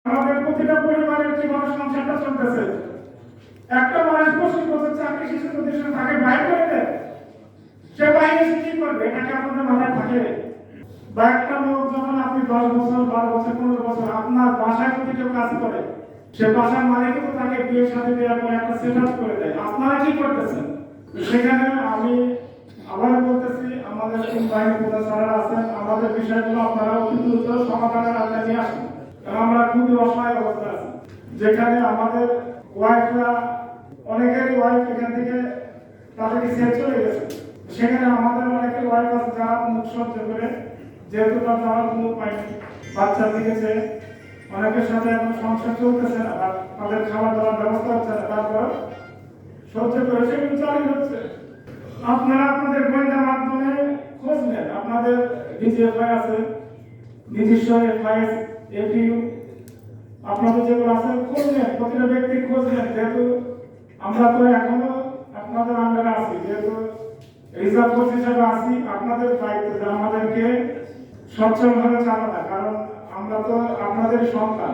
আমাদের প্রতিটা পরিবারের কিভাবে সংসারটা চলতেছে। একটা মানুষ 25 বছর চাকরি শেষে যদি সে তাকে বাইরে করে দেয়, সে বাইরে এসে কি করবে? এটা কি আপনাদের মাথায় থাকে? বা একটা লোক যখন আপনি 10 বছর 12 বছর 15 বছর আপনার বাসায় যদি কেউ কাজ করে, সে বাসার মালিক তো তাকে বিয়ের সাথে দেওয়ার পর একটা সেট আপ করে দেয়। আপনারা কি করতেছেন? সেখানে আমি আবার বলতেছি, আমাদের তিন বাহিনী প্রধান স্যারেরা আছেন, আমাদের বিষয়গুলো আপনারা অতি দ্রুত সমাধানের আওতায় নিয়ে আসুন। আমরা খুবই অসহায় অবস্থা আছি, যেখানে আমাদের ওয়াইফরা, অনেকেরই ওয়াইফ এখান থেকে তাদেরকে ছেড়ে চলে গেছে। সেখানে আমাদের অনেকের ওয়াইফ আছে যারা মুখ সহ্য করে, যেহেতু তার যাওয়ার কোনো উপায় নেই, বাচ্চা দিয়েছে, অনেকের সাথে এখন সংসার চলতেছে না, তাদের খাবার দাবার ব্যবস্থা হচ্ছে না, তারপর সহ্য করে সেগুলো চালু হচ্ছে। আপনারা আপনাদের গোয়েন্দা মাধ্যমে খোঁজ নেন, আপনাদের ডিজিএফআই আছে, নিজস্ব এফআইএস, এপিইউ, আপনাদের যেগুলো আছে খোঁজ নেন, প্রতিটা ব্যক্তির খোঁজ নেন। যেহেতু আমরা তো এখনো আপনাদের আন্ডারে আছি, যেহেতু রিজার্ভ ফোর্স হিসাবে আছি, আপনাদের দায়িত্ব যে আমাদেরকে সচ্ছলভাবে চালানো, কারণ আমরা তো আপনাদের সন্তান।